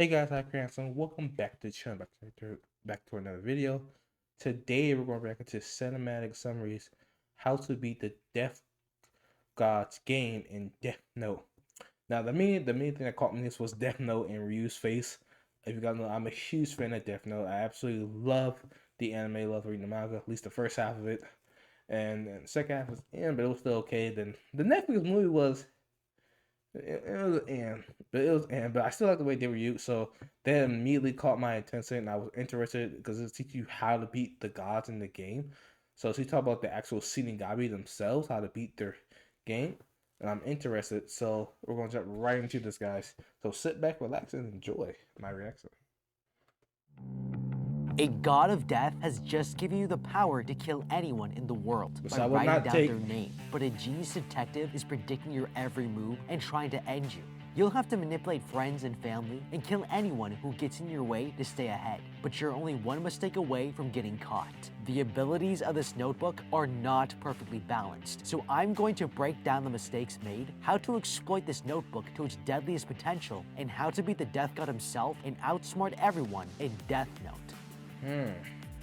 Hey guys, iKing. Welcome back to the channel, back to another video. Today we're going back into cinematic summaries, how to beat the Death God's game in Death Note. Now the main thing that caught me this was Death Note and Ryu's face. If you guys know, I'm a huge fan of Death Note. I absolutely love the anime, love reading the manga, at least the first half of it. And the second half was but it was still okay. Then the Netflix movie was it was but I still like the way they were used. So that immediately caught my attention, and I was interested because it teaches you how to beat the gods in the game. So she talked about the actual Shinigami themselves, how to beat their game, and I'm interested. So we're gonna jump right into this, guys. So sit back, relax, and enjoy my reaction. A god of death has just given you the power to kill anyone in the world Which by I will writing not down take. their name. But a genius detective is predicting your every move and trying to end you. You'll have to manipulate friends and family and kill anyone who gets in your way to stay ahead. But you're only one mistake away from getting caught. The abilities of this notebook are not perfectly balanced, so I'm going to break down the mistakes made, how to exploit this notebook to its deadliest potential, and how to beat the death god himself and outsmart everyone in Death Note.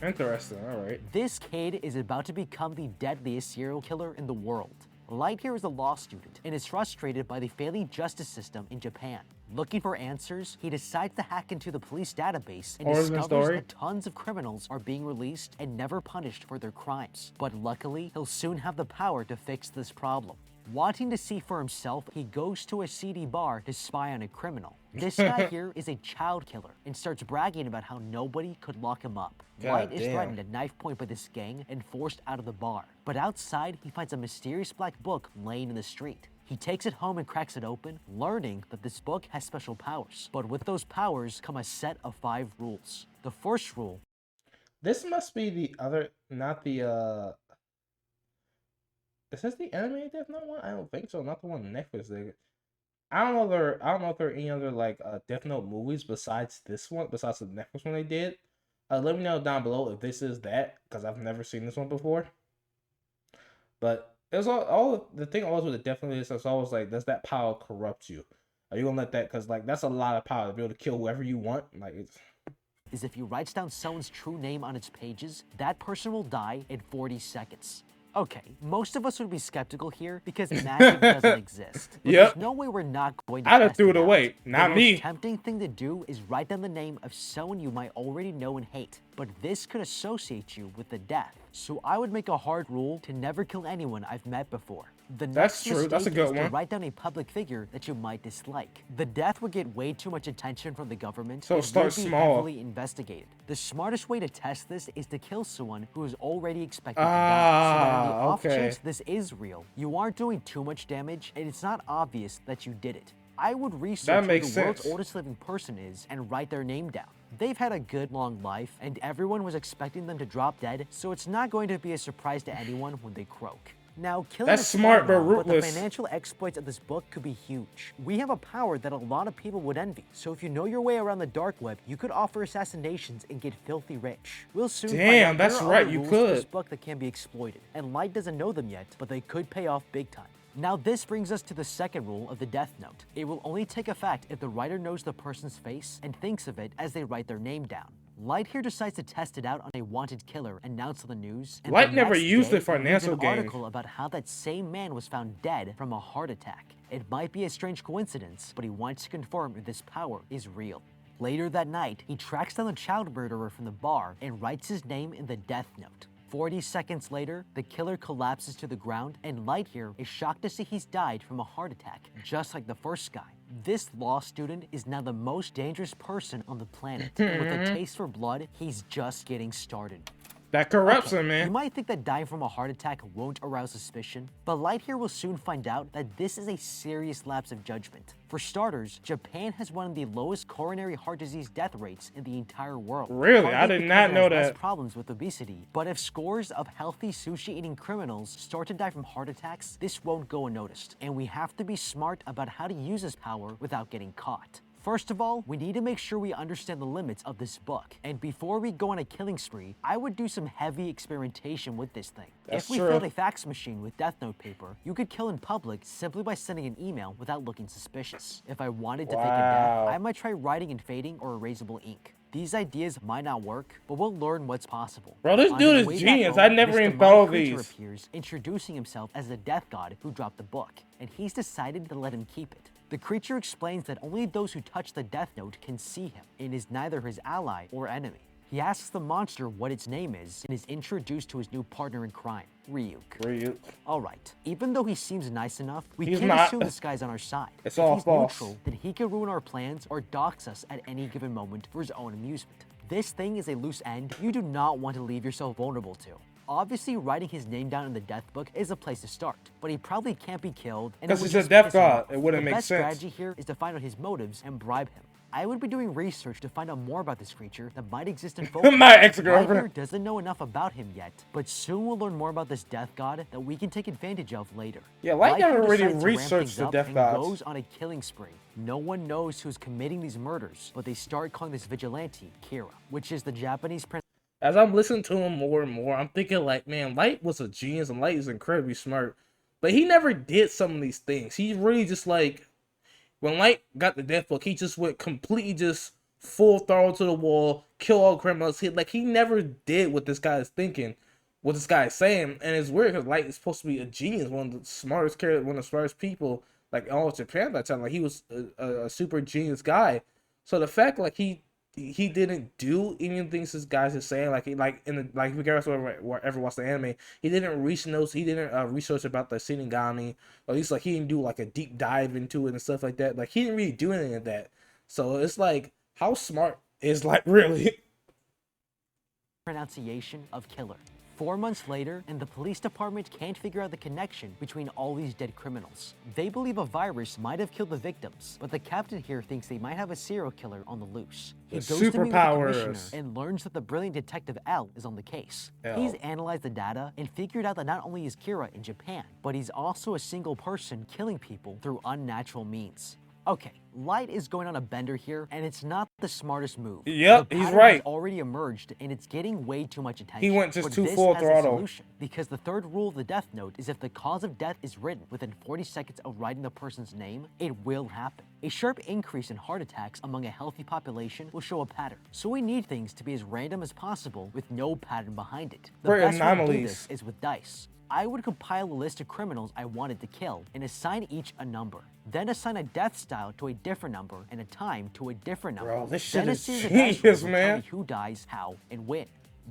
Interesting. All right. This kid is about to become the deadliest serial killer in the world. Light here is a law student and is frustrated by the failing justice system in Japan. Looking for answers, he decides to hack into the police database and Origin discovers story. that tons of criminals are being released and never punished for their crimes. But luckily, he'll soon have the power to fix this problem. Wanting to see for himself, he goes to a seedy bar to spy on a criminal. This guy here is a child killer and starts bragging about how nobody could lock him up. White is damn. threatened at knife point by this gang and forced out of the bar. But outside, he finds a mysterious black book laying in the street. He takes it home and cracks it open, learning that this book has special powers. But with those powers come a set of 5 rules. The first rule. This must be the other, not the. Is this the anime Death Note one? I don't think so. Not the one on Netflix. I don't know. I don't know if there are any other like Death Note movies besides this one, besides the Netflix one they did. Let me know down below if this is that, because I've never seen this one before. But it was all the thing always with it definitely is it's always like, does that power corrupt you? Are you gonna let that? Because like that's a lot of power to be able to kill whoever you want. Like it's. Is if he writes down someone's true name on its pages, that person will die in 40 seconds. Okay, most of us would be skeptical here because magic doesn't exist. But Yep. there's no way we're not going to I'd have test threw it it away. out. Not the me. most tempting thing to do is write down the name of someone you might already know and hate, but this could associate you with the death. So I would make a hard rule to never kill anyone I've met before. The That's next true. That's a mistake good is to one. write down a public figure that you might dislike. The death would get way too much attention from the government So and start will be small. heavily investigated. The smartest way to test this is to kill someone who is already expected to die, so that on the off okay. chance this is real, you aren't doing too much damage and it's not obvious that you did it. I would research who makes the world's sense. oldest living person is and write their name down. They've had a good long life, and everyone was expecting them to drop dead, so it's not going to be a surprise to anyone when they croak. Now, killing That's is smart, fun, but the ruthless. financial exploits of this book could be huge. We have a power that a lot of people would envy, so if you know your way around the dark web, you could offer assassinations and get filthy rich. We'll soon find Damn, out that's there are right, other you rules to this could. book that can be exploited, and Light doesn't know them yet, but they could pay off big time. Now this brings us to the second rule of the Death Note. It will only take effect if the writer knows the person's face and thinks of it as they write their name down. Light here decides to test it out on a wanted killer announced on the news. And Light the never next used day, it for he reads financial an gain. article about how that same man was found dead from a heart attack. It might be a strange coincidence, but he wants to confirm if this power is real. Later that night, he tracks down the child murderer from the bar and writes his name in the Death Note. 40 seconds later, the killer collapses to the ground, and Light here is shocked to see he's died from a heart attack, just like the first guy. This law student is now the most dangerous person on the planet, and with a taste for blood, he's just getting started. That corrupts him, You man. might think that dying from a heart attack won't arouse suspicion, but Light here will soon find out that this is a serious lapse of judgment. For starters, Japan has one of the lowest coronary heart disease death rates in the entire world. Really? Partly I did because not it know has less that. problems with obesity, but if scores of healthy sushi-eating criminals start to die from heart attacks, this won't go unnoticed, and we have to be smart about how to use this power without getting caught. First of all, we need to make sure we understand the limits of this book. And before we go on a killing spree, I would do some heavy experimentation with this thing. That's If we true. filled a fax machine with Death Note paper, you could kill in public simply by sending an email without looking suspicious. If I wanted to fake a death, Wow. I might try writing and fading or erasable ink. These ideas might not work, but we'll learn what's possible. Bro, this On dude his is way back genius. home, I never this even thought demonic of creature these. appears, introducing himself as the death god who dropped the book, and he's decided to let him keep it. The creature explains that only those who touch the Death Note can see him, and is neither his ally or enemy. He asks the monster what its name is, and is introduced to his new partner in crime, Ryuk. Alright, even though he seems nice enough, we He's can't not. assume this guy's on our side. It's If all he's false. neutral, then he could ruin our plans or dox us at any given moment for his own amusement. This thing is a loose end you do not want to leave yourself vulnerable to. Obviously, writing his name down in the death book is a place to start, but he probably can't be killed, and it 'Cause would he's a just death piss him god. off. It wouldn't The make best sense. strategy here is to find out his motives and bribe him. I would be doing research to find out more about this creature that might exist in folklore. My ex-girlfriend. Light here doesn't know enough about him yet, but soon we'll learn more about this death god that we can take advantage of later. Yeah, Light never here really decides to ramp researched things the up death and gods. goes on a killing spree. No one knows who's committing these murders, but they start calling this vigilante Kira, which is the Japanese As I'm listening to him more and more, I'm thinking like, man, Light was a genius and Light is incredibly smart. But he never did some of these things. He really just like, when Light got the death book, he just went completely just full throttle to the wall, kill all criminals. He never did what this guy is thinking, what this guy is saying. And it's weird because Light is supposed to be a genius, one of the smartest characters, one of the smartest people like in all of Japan at that time. Like he was a super genius guy. So the fact like he didn't do any of the things this guy's is saying, like if you guys ever watched the anime, he didn't research about the Shinigami, or at least like he didn't do like a deep dive into it and stuff like that. Like he didn't really do any of that. So it's like, how smart is like really? pronunciation of killer. 4 months later, and the police department can't figure out the connection between all these dead criminals. They believe a virus might have killed the victims, but the captain here thinks they might have a serial killer on the loose. He The goes to meet with the commissioner superpowers. and learns that the brilliant detective L is on the case. L. He's analyzed the data and figured out that not only is Kira in Japan, but he's also a single person killing people through unnatural means. Okay, Light is going on a bender here, and it's not the smartest move. Yep, The he's pattern right. has already emerged, and it's getting way too much attention. He went just But too this full has a throttle. solution, because the third rule of the Death Note is if the cause of death is written within 40 seconds of writing the person's name, it will happen. A sharp increase in heart attacks among a healthy population will show a pattern. So we need things to be as random as possible with no pattern behind it. The For best way to do anomalies. this is with dice. I would compile a list of criminals I wanted to kill and assign each a number. Then assign a death style to a different number and a time to a different number. Bro, this Then shit a is series of dice genius, rolls will tell man. me who dies, how, and when.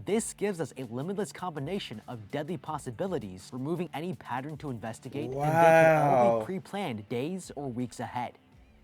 This gives us a limitless combination of deadly possibilities, removing any pattern to investigate, and they can all Wow. be pre-planned days or weeks ahead.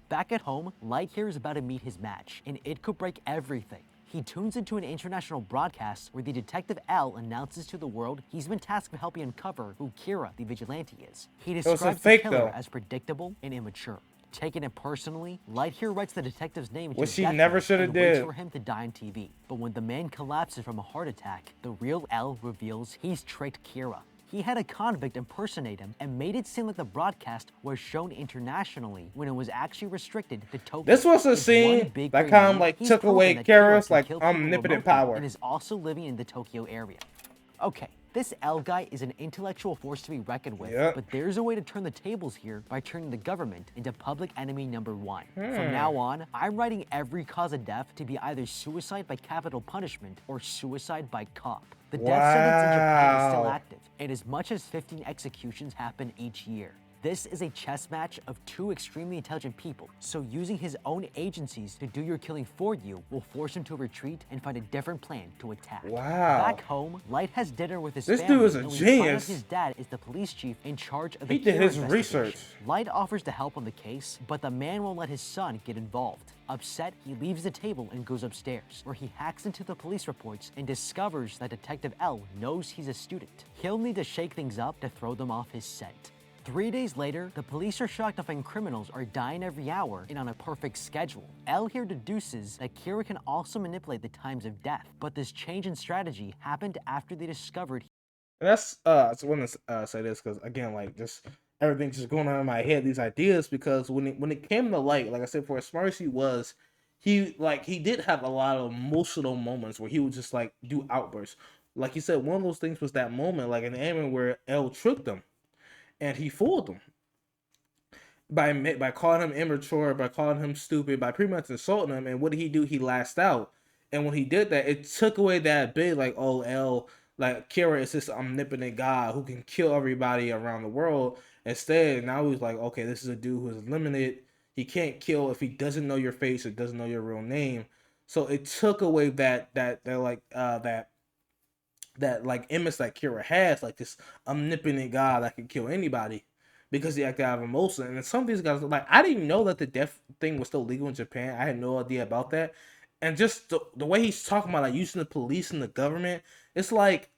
Back at home, Light here is about to meet his match, and it could break everything. He tunes into an international broadcast where the detective L announces to the world he's been tasked with helping uncover who Kira the vigilante is. He was a describes the fake, killer though. as predictable and immature. Taking it personally, Light here writes the detective's name into Which his he death never note shoulda and waits did. for him to die on TV. But when the man collapses from a heart attack, the real L reveals he's tricked Kira. He had a convict impersonate him and made it seem like the broadcast was shown internationally when it was actually restricted to Tokyo. This was a It's scene one big that great kind of move. like He's took proven away that Kira Kara's can like kill people omnipotent remotely power. and is also living in the Tokyo area. Okay, this L guy is an intellectual force to be reckoned with, Yep. but there's a way to turn the tables here by turning the government into public enemy number one. From now on, I'm writing every cause of death to be either suicide by capital punishment or suicide by cop. The death sentence in Japan is still Wow. active, and as much as 15 executions happen each year. This is a chess match of two extremely intelligent people, so using his own agencies to do your killing for you will force him to retreat and find a different plan to attack. Wow. Back home, Light has dinner with his This family, dude is a and we find out genius. his dad is the police chief in charge of the He did Kira his investigation. research. Light offers to help on the case, but the man won't let his son get involved. Upset, he leaves the table and goes upstairs, where he hacks into the police reports and discovers that Detective L knows he's a student. He'll need to shake things up to throw them off his scent. 3 days later, the police are shocked to find criminals are dying every hour and on a perfect schedule. L here deduces that Kira can also manipulate the times of death, but this change in strategy happened after they discovered And that's I want to say this because again, like just everything just going on in my head, these ideas, because when it came to Light, like I said, for as smart as he was, he did have a lot of emotional moments where he would just like do outbursts. Like you said, one of those things was that moment, like in the anime where L tricked him and he fooled him by calling him immature, by calling him stupid, by pretty much insulting him. And what did he do? He lashed out. And when he did that, it took away that bit like, oh, L, like Kira is this omnipotent god who can kill everybody around the world. Instead, now he's like, okay, this is a dude who is limited. He can't kill if he doesn't know your face or doesn't know your real name. So it took away that like image that Kira has, like this omnipotent god that can kill anybody because he acted out of emotion. And some of these guys, like, I didn't know that the death thing was still legal in Japan. I had no idea about that. And just the way he's talking about like using the police and the government, it's like,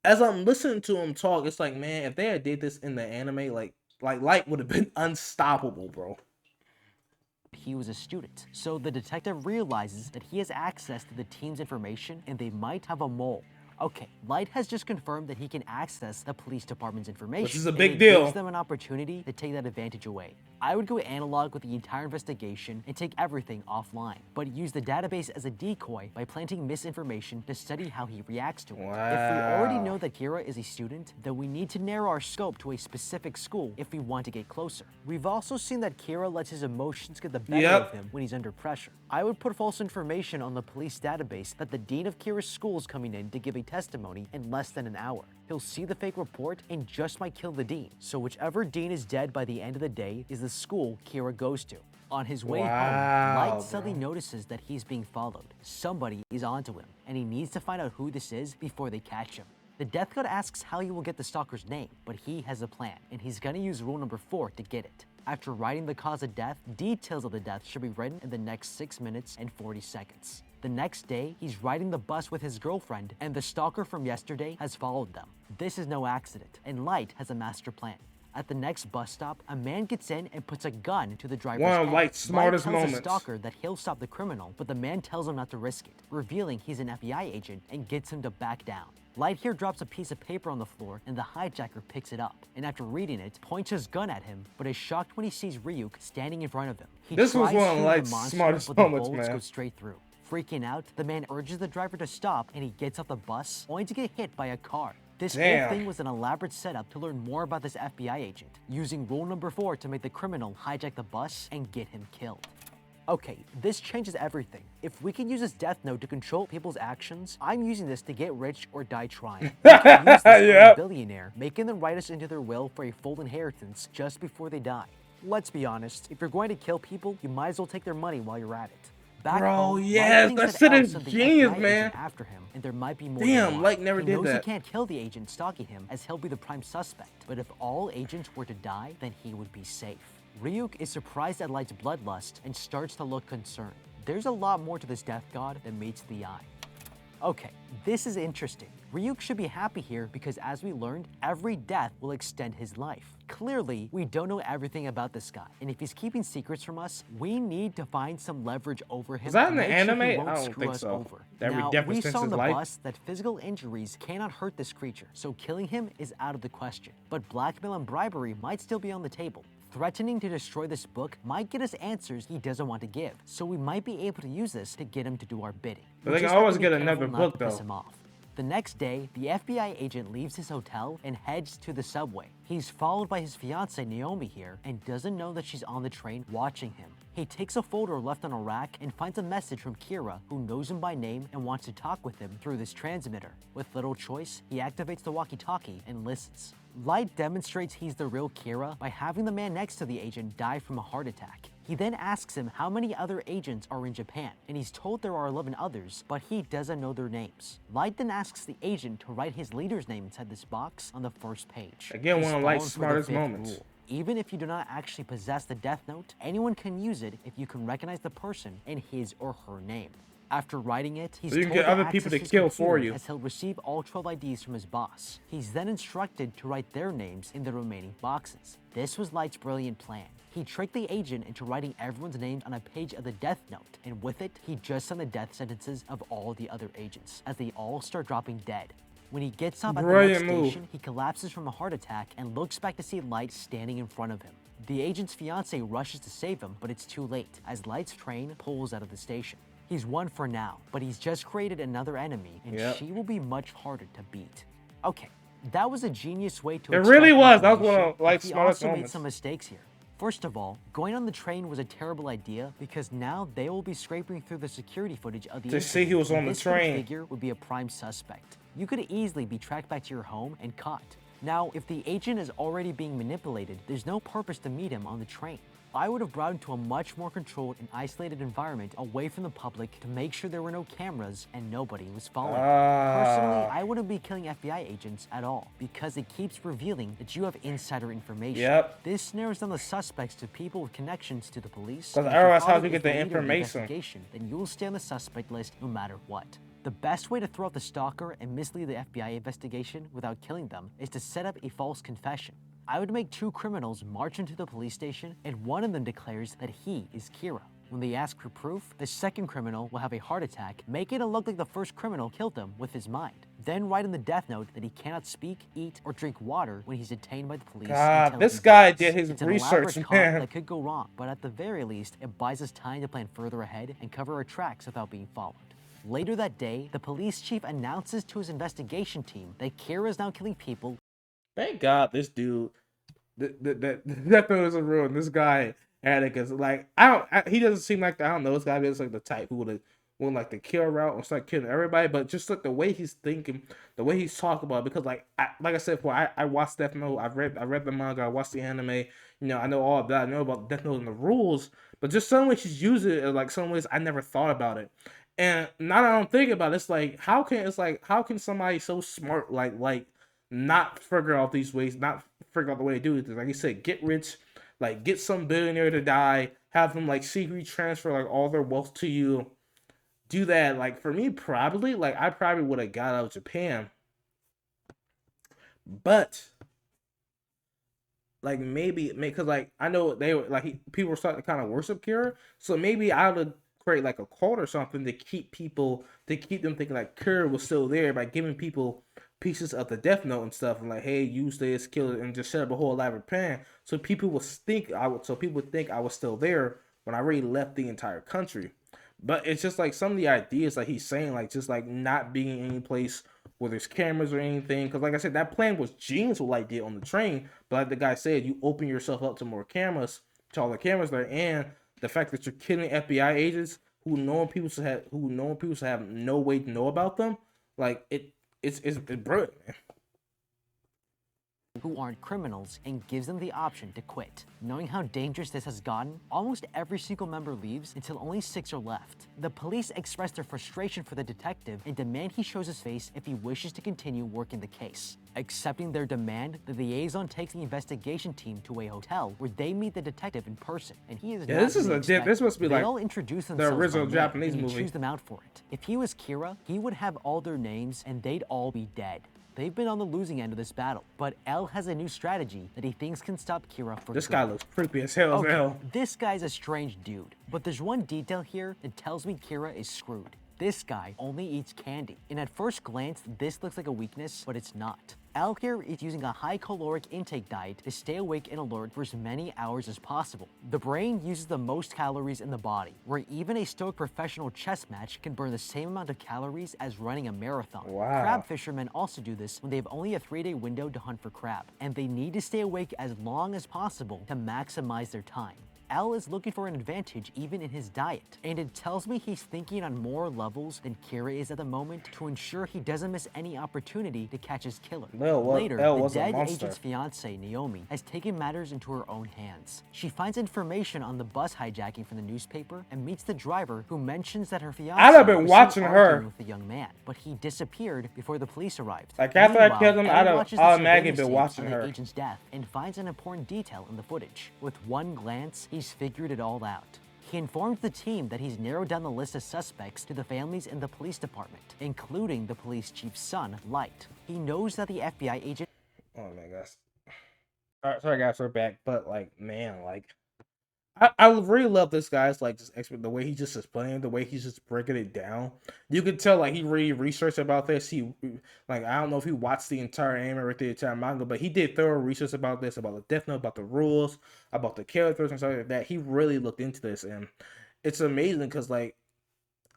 as I'm listening to him talk, it's like, man, if they had did this in the anime, like Light would have been unstoppable, bro. He was a student. So the detective realizes that he has access to the team's information and they might have a mole. Okay, Light has just confirmed that he can access the police department's information. Which is a and big it deal. gives them an opportunity to take that advantage away. I would go analog with the entire investigation and take everything offline, but use the database as a decoy by planting misinformation to study how he reacts to it. If we already know that Kira is a student, then we need to narrow our scope to a specific school if we want to get closer. We've also seen that Kira lets his emotions get the better of him when he's under pressure. I would put false information on the police database that the dean of Kira's school is coming in to give a testimony in less than an hour. He'll see the fake report and just might kill the dean. So whichever dean is dead by the end of the day is the school Kira goes to. On his way home, Light suddenly notices that he's being followed. Somebody is onto him, and he needs to find out who this is before they catch him. The Death God asks how he will get the stalker's name, but he has a plan, and he's gonna use rule number 4 to get it. After writing the cause of death, details of the death should be written in the next 6 minutes and 40 seconds. The next day, he's riding the bus with his girlfriend, and the stalker from yesterday has followed them. This is no accident, and Light has a master plan. At the next bus stop, a man gets in and puts a gun to the driver's head. One of Light's smartest Light tells moments. the stalker that he'll stop the criminal, but the man tells him not to risk it, revealing he's an FBI agent and gets him to back down. Light here drops a piece of paper on the floor, and the hijacker picks it up, and after reading it, points his gun at him, but is shocked when he sees Ryuk standing in front of him. He This was tries one of shooting Light's the monster, smartest but the moments, bullets man. go straight through. Freaking out, the man urges the driver to stop, and he gets off the bus, only to get hit by a car. This whole thing was an elaborate setup to learn more about this FBI agent, using rule number 4 to make the criminal hijack the bus and get him killed. Okay, this changes everything. If we can use this death note to control people's actions, I'm using this to get rich or die trying. We can use this on a billionaire, making them write us into their will for a full inheritance just before they die. Let's be honest, if you're going to kill people, you might as well take their money while you're at it. Back Bro, home, yes, Light that thinks shit L is sent the genius, FBI man. agent after him, and there might be more Damn, than one. Light never he did knows that. He can't kill the agent stalking him, as he'll be the prime suspect. But if all agents were to die, then he would be safe. Ryuk is surprised at Light's bloodlust and starts to look concerned. There's a lot more to this death god than meets the eye. Okay, this is interesting. Ryuk should be happy here because, as we learned, every death will extend his life. Clearly, we don't know everything about this guy, and if he's keeping secrets from us, we need to find some leverage over him. Is that to in the make sure he anime? won't I don't screw think us so. over. That Now, death we extends saw on his the life? bus that physical injuries cannot hurt this creature, so killing him is out of the question. But blackmail and bribery might still be on the table. Threatening to destroy this book might get us answers he doesn't want to give, so we might be able to use this to get him to do our bidding. But We they can just have always to be get careful another not book, to piss though. him off. The next day, the FBI agent leaves his hotel and heads to the subway. He's followed by his fiancée Naomi here and doesn't know that she's on the train watching him. He takes a folder left on a rack and finds a message from Kira, who knows him by name and wants to talk with him through this transmitter. With little choice, he activates the walkie-talkie and listens. Light demonstrates he's the real Kira by having the man next to the agent die from a heart attack. He then asks him how many other agents are in Japan, and he's told there are 11 others, but he doesn't know their names. Light then asks the agent to write his leader's name inside this box on the first page. Again, He's one of Light's fallen for the smartest 5th moments. rule. Even if you do not actually possess the death note, anyone can use it if you can recognize the person in his or her name. After writing it, he's So you can told get other to people to access his kill for computer you. as he'll receive all 12 IDs from his boss. He's then instructed to write their names in the remaining boxes. This was Light's brilliant plan. He tricked the agent into writing everyone's names on a page of the death note, and with it, he just sent the death sentences of all the other agents, as they all start dropping dead. When he gets up at the Brilliant next move. station, he collapses from a heart attack and looks back to see Light standing in front of him. The agent's fiance rushes to save him, but it's too late, as Light's train pulls out of the station. He's won for now, but he's just created another enemy, and Yep. she will be much harder to beat. Okay, that was a genius way to It really was. That was one information, of like but he smartest also made moments. some mistakes here. First of all, going on the train was a terrible idea because now they will be scraping through the security footage of the To see he incident, was and on the this footage train. figure would be a prime suspect. You could easily be tracked back to your home and caught. Now, if the agent is already being manipulated, there's no purpose to meet him on the train. I would have brought him to a much more controlled and isolated environment away from the public to make sure there were no cameras and nobody was following him. Personally, I wouldn't be killing FBI agents at all because it keeps revealing that you have insider information. Yep. This narrows down the suspects to people with connections to the police. 'Cause and if your otherwise, how father do you is get the leader of information? investigation, then you'll stay on the suspect list no matter what. The best way to throw out the stalker and mislead the FBI investigation without killing them is to set up a false confession. I would make two criminals march into the police station and one of them declares that he is Kira. When they ask for proof, the second criminal will have a heart attack, making it look like the first criminal killed him with his mind. Then write in the death note that he cannot speak, eat, or drink water when he's detained by the police. God, until this he guy dies. did his It's an research, elaborate con man. that could go wrong, but at the very least, it buys us time to plan further ahead and cover our tracks without being followed. Later that day, the police chief announces to his investigation team that Kira is now killing people. Thank God this dude, that definitely was a ruin. This guy had it because like he doesn't seem like this guy is like the type who would like the kill route and start killing everybody. But just like the way he's thinking, the way he's talking about it, because like I said before, I watched Death Note. I read the manga. I watched the anime. You know, I know all of that. I know about Death Note and the rules. But just some ways she's using it, like some ways I never thought about it. And now that I'm thinking about it, it's like how can somebody so smart like not figure out these ways, not figure out the way to do it? Like you said, get rich, like get some billionaire to die, have them like secretly transfer like all their wealth to you. Do that. Like for me, probably like I probably would have got out of Japan, but like maybe because like I know they were like people were starting to kind of worship Kira, so maybe I would create like a cult or something to keep them thinking like Kira was still there by giving people pieces of the Death Note and stuff, and like, hey, use this, kill it, and just set up a whole elaborate plan so people would think I was still there when I already left the entire country. But it's just like some of the ideas like he's saying, like just like not being in any place where there's cameras or anything. Because like I said, that plan was genius what Light did on the train. But like the guy said, you open yourself up to more cameras, to all the cameras there, and the fact that you're killing FBI agents who know people to have no way to know about them, like it's brilliant, man. Who aren't criminals and gives them the option to quit. Knowing how dangerous this has gotten, almost every single member leaves until only 6 are left. The police express their frustration for the detective and demand he shows his face if he wishes to continue working the case. Accepting their demand, the liaison takes the investigation team to a hotel where they meet the detective in person, and he is Yeah, this is legit. This must be they like all introduce the themselves original by name, Japanese and he movie. chews them out for it. If he was Kira, he would have all their names and they'd all be dead. They've been on the losing end of this battle, but L has a new strategy that he thinks can stop Kira for This good. guy looks creepy as hell. Okay, this guy's a strange dude, but there's one detail here that tells me Kira is screwed. This guy only eats candy, and at first glance, this looks like a weakness, but it's not. Al here is using a high caloric intake diet to stay awake and alert for as many hours as possible. The brain uses the most calories in the body, where even a stoic professional chess match can burn the same amount of calories as running a marathon. Wow. Crab fishermen also do this when they have only a 3-day window to hunt for crab, and they need to stay awake as long as possible to maximize their time. Al is looking for an advantage even in his diet, and it tells me he's thinking on more levels than Kira is at the moment to ensure he doesn't miss any opportunity to catch his killer. Later, the dead agent's fiance, Naomi, has taken matters into her own hands. She finds information on the bus hijacking from the newspaper and meets the driver, who mentions that her fiance I'd have been was watching seen her arguing with the young man, but he disappeared before the police arrived. Like after I Meanwhile, killed him, Elle I'd have watches the automatically surveillance been tapes watching of the her. agent's death and finds an important detail in the footage. With one glance, he's figured it all out. He informs the team that he's narrowed down the list of suspects to the families in the police department, including the police chief's son, Light. He knows that the FBI agent... Oh my gosh. Sorry guys, we're back. But like, man, like I really love this guy's like just expert, the way he just explaining, the way he's just breaking it down. You could tell like he really researched about this. He like I don't know if he watched the entire anime or the entire manga, but he did thorough research about this, about the Death Note, about the rules, about the characters and stuff like that. He really looked into this, and it's amazing because like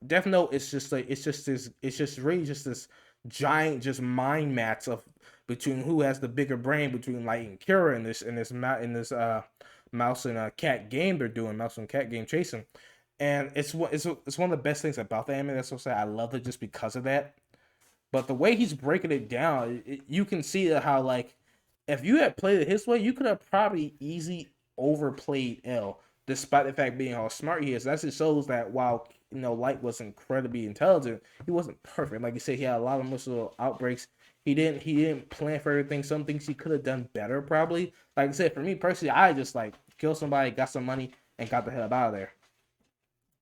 Death Note is just like it's just really just this giant just mind match of between who has the bigger brain between Light and Kira in this mouse and cat game they're doing, mouse and cat game chasing. And it's one of the best things about the anime. That's what I say. I love it just because of that. But the way he's breaking it down, you can see how like if you had played it his way, you could have probably easily overplayed L, despite the fact being how smart he is. That just shows that while Light was incredibly intelligent, he wasn't perfect. Like you said, he had a lot of emotional outbreaks. He didn't plan for everything. Some things he could have done better, probably. Like I said, for me personally, I just like killed somebody, got some money, and got the hell out of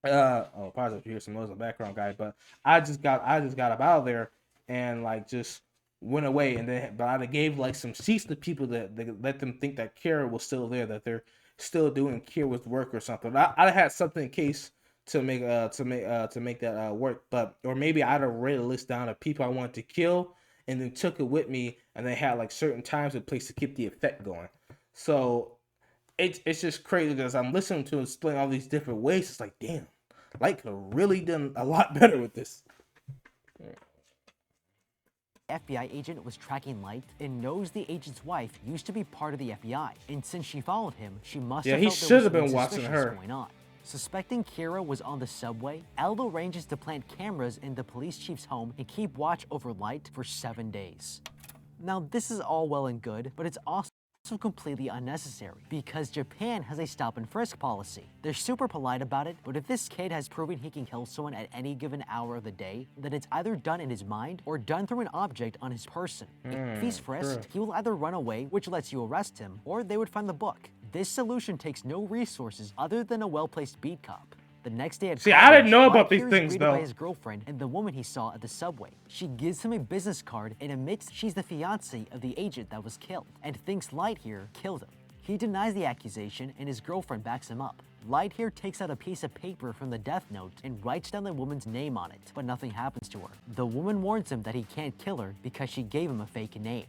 there. Positive. Here's some noise in the background, guy. But I just got up out of there and like just went away. And then, but I gave like some seats to people that let them think that Kira was still there, that they're still doing Kira's work or something. I had something in case to make that work, but or maybe I'd have read a list down of people I wanted to kill and then took it with me, and they had like certain times and place to keep the effect going. So it's just crazy because I'm listening to him explain all these different ways. It's like, damn, Light could have really done a lot better with this. FBI agent was tracking Light and knows the agent's wife used to be part of the FBI, and since she followed him, she must Yeah, have he felt there should was have been something watching suspicious her. going on. Suspecting Kira was on the subway, Aldo arranges to plant cameras in the police chief's home and keep watch over Light for 7 days. Now, this is all well and good, but it's also completely unnecessary because Japan has a stop and frisk policy. They're super polite about it, but if this kid has proven he can kill someone at any given hour of the day, then it's either done in his mind or done through an object on his person. If he's frisked, he will either run away, which lets you arrest him, or they would find the book. This solution takes no resources other than a well-placed beat cop. The next day at See, I didn't college, know Light about these here is things greeted by though. his girlfriend and the woman he saw at the subway. She gives him a business card and admits she's the fiancée of the agent that was killed, and thinks Light here killed him. He denies the accusation and his girlfriend backs him up. Light here takes out a piece of paper from the death note and writes down the woman's name on it, but nothing happens to her. The woman warns him that he can't kill her because she gave him a fake name.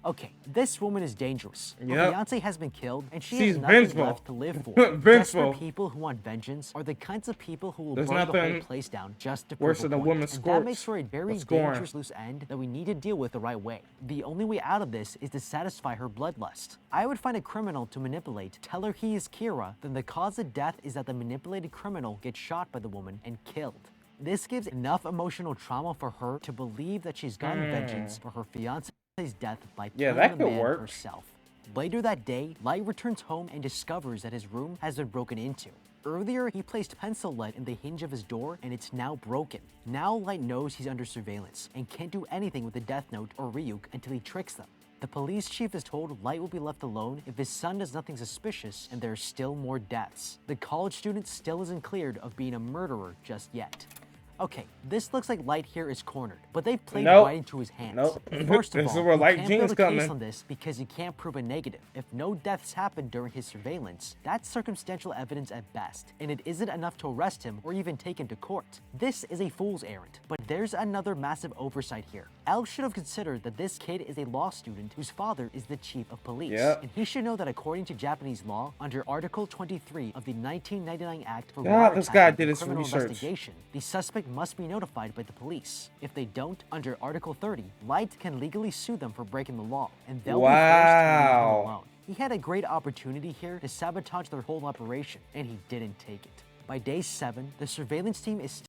Okay, this woman is dangerous. Her Yep. fiancé has been killed, and she She's has nothing vengeful. left to live for. Vengeful. Desperate people who want vengeance are the kinds of people who will There's burn the whole nothing place down just to worse prove than a point. woman And that scorched makes for a very of scorn. dangerous loose end that we need to deal with the right way. The only way out of this is to satisfy her bloodlust. I would find a criminal to manipulate, tell her he is Kira, then the cause of death is that the manipulated criminal gets shot by the woman and killed. This gives enough emotional trauma for her to believe that she's gotten vengeance for her fiancé's death by Yeah, killing that the could man work. herself. Later that day, Light returns home and discovers that his room has been broken into. Earlier, he placed pencil lead in the hinge of his door and it's now broken. Now Light knows he's under surveillance and can't do anything with the Death Note or Ryuk until he tricks them. The police chief is told Light will be left alone if his son does nothing suspicious and there are still more deaths. The college student still isn't cleared of being a murderer just yet. Okay, this looks like Light here is cornered, but they've played Nope. right into his hands. Nope. First of This is all, where you Light can't Gene's build a case coming. on this because you can't prove a negative. If no deaths happened during his surveillance, that's circumstantial evidence at best, and it isn't enough to arrest him or even take him to court. This is a fool's errand, but there's another massive oversight here. L should have considered that this kid is a law student whose father is the chief of police, Yep. and he should know that according to Japanese law, under Article 23 of the 1999 Act for God, this guy wiretapping did and his criminal research. investigation, the suspect must be notified by the police. If they don't, under Article 30, Light can legally sue them for breaking the law, and they'll be forced to leave him Wow. alone. He had a great opportunity here to sabotage their whole operation, and he didn't take it. By day 7, the surveillance team is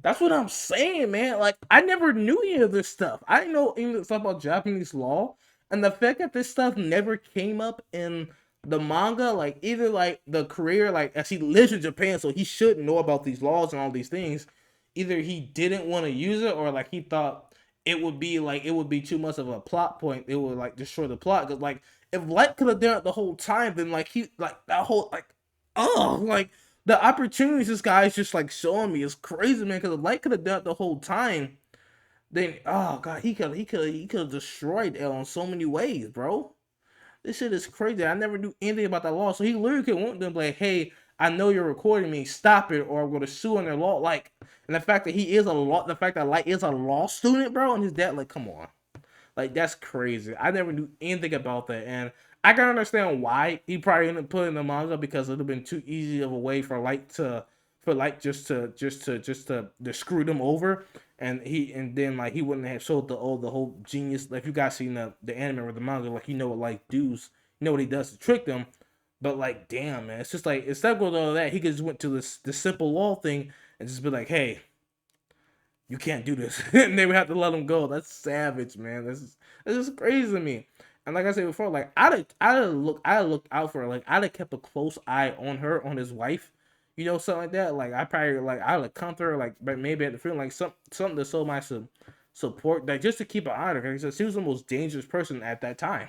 That's what I'm saying, man. Like, I never knew any of this stuff. I didn't know any of this stuff about Japanese law. And the fact that this stuff never came up in the manga, like, either, like, the creator, like, as he lives in Japan, so he should know about these laws and all these things. Either he didn't want to use it, or, like, he thought it would be too much of a plot point. It would, like, destroy the plot. Because, like, if Light could have done it the whole time, then, like, that whole, like, like, the opportunities this guy's just like showing me is crazy, man. Because if Light could have done it the whole time, then oh god, he could have destroyed L in so many ways, bro. this shit is crazy. I never knew anything about that law. So he literally could want them like, hey, I know you're recording me, stop it, or I'm gonna sue on their law. Like, and the fact that he is a law, the fact that Light is a law student, bro, and his dad, like, come on. Like, that's crazy. I never knew anything about that. And I can understand why he probably ended up putting the manga, because it would have been too easy of a way for Light to just to screw them over. And then like he wouldn't have showed the whole genius. Like, if you guys seen the anime or the manga, like, you know what Light does, you know what he does to trick them. But like, damn, man, it's just like, instead of going to all that, he could just went to the simple law thing and just be like, hey, you can't do this, and they would have to let him go. That's savage, man. This is crazy to me. And like I said before, like, I'd looked out for her. Like, I'd have kept a close eye on her, on his wife, something like that. Like, I probably, like, I'd have come to her, like, but maybe at the film, like, something to show my support, like, just to keep an eye on her, because she was the most dangerous person at that time.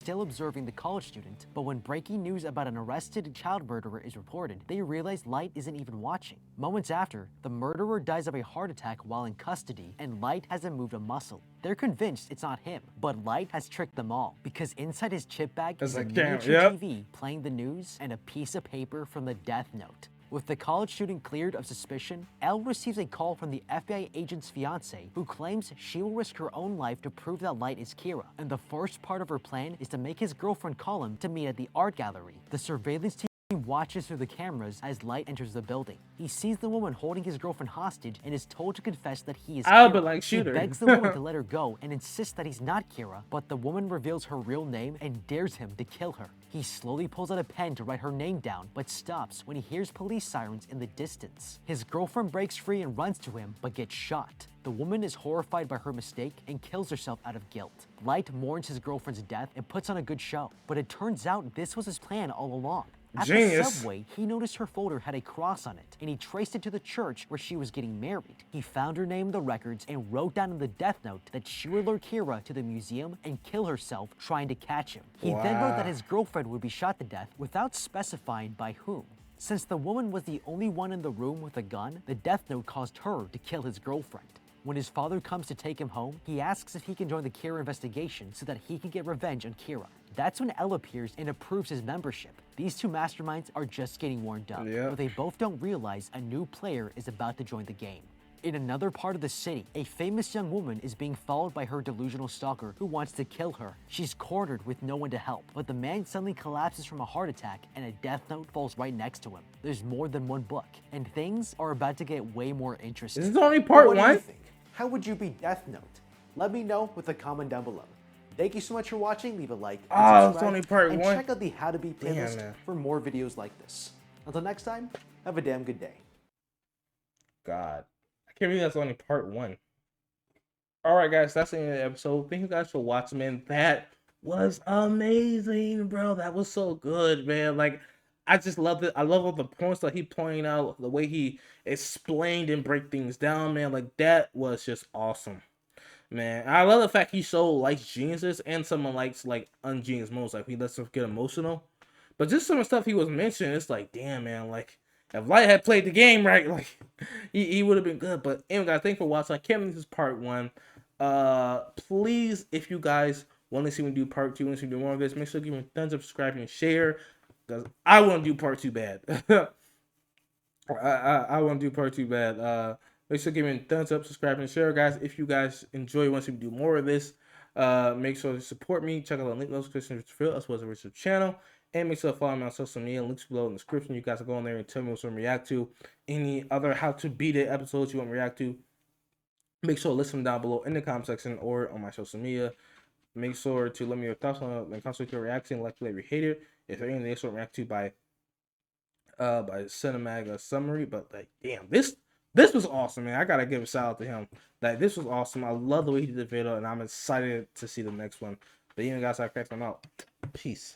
Still observing the college student, but when breaking news about an arrested child murderer is reported, they realize Light isn't even watching. Moments after, the murderer dies of a heart attack while in custody, and Light hasn't moved a muscle. They're convinced it's not him, but Light has tricked them all, because inside his chip bag is a miniature TV playing the news and a piece of paper from the death note. With the college student cleared of suspicion, Elle receives a call from the FBI agent's fiance, who claims she will risk her own life to prove that Light is Kira, and the first part of her plan is to make his girlfriend call him to meet at the art gallery. The surveillance team watches through the cameras as Light enters the building. He sees the woman holding his girlfriend hostage and is told to confess that he is Kira. But like, shoot her. He begs the woman to let her go and insists that he's not Kira, but the woman reveals her real name and dares him to kill her. He slowly pulls out a pen to write her name down, but stops when he hears police sirens in the distance. His girlfriend breaks free and runs to him, but gets shot. The woman is horrified by her mistake and kills herself out of guilt. Light mourns his girlfriend's death and puts on a good show, but it turns out this was his plan all along. At the subway, he noticed her folder had a cross on it, and he traced it to the church where she was getting married. He found her name in the records and wrote down in the death note that she would lure Kira to the museum and kill herself trying to catch him. He then wrote that his girlfriend would be shot to death without specifying by whom. Since the woman was the only one in the room with a gun, the death note caused her to kill his girlfriend. When his father comes to take him home, he asks if he can join the Kira investigation so that he can get revenge on Kira. That's when Elle appears and approves his membership. These two masterminds are just getting warmed up, but they both don't realize a new player is about to join the game. In another part of the city, a famous young woman is being followed by her delusional stalker who wants to kill her. She's cornered with no one to help, but the man suddenly collapses from a heart attack and a death note falls right next to him. There's more than one book, and things are about to get way more interesting. This is only part one. What do you think? How would you be Death Note? Let me know with a comment down below. Thank you so much for watching. Leave a like and subscribe. It's only part and one. check out the How to Beat playlist for more videos like this. Until next time, have a damn good day. God, I can't believe that's only part one. All right, guys, that's the end of the episode. Thank you guys for watching, man. That was amazing, bro. That was so good, man. Like, I just love it. I love all the points that he pointed out, the way he explained and break things down, man. Like, that was just awesome, man. I love the fact he so likes geniuses and someone likes like ungenius moments. Like, he lets them get emotional. But just some of the stuff he was mentioning, it's like, damn, man. Like, if Light had played the game right, like, he would have been good. But anyway, guys, thanks for watching. I can't believe this is part one. Please, if you guys want to see me do part two, want to see me do more of this, make sure to give me a thumbs up, subscribe, and share. Because I want to do part two bad. I want to do part two bad. Make sure to give me a thumbs up, subscribe, and share, guys. If you guys enjoy, want to see me do more of this, make sure to support me. Check out the link in the description as well as the Richard channel. And make sure to follow me on social media. Links below in the description. You guys can go in there and tell me what you want to react to. Any other How to Beat It episodes you want to react to. Make sure to list them down below in the comment section or on my social media. Make sure to let me know your thoughts on it and comment your reaction, like, or hate it. If there anything else you want to react to by cinematic summary. But like, damn, this was awesome, man. I gotta give a shout out to him. Like, this was awesome. I love the way he did the video, and I'm excited to see the next one. But even guys, I cracked them out. Peace.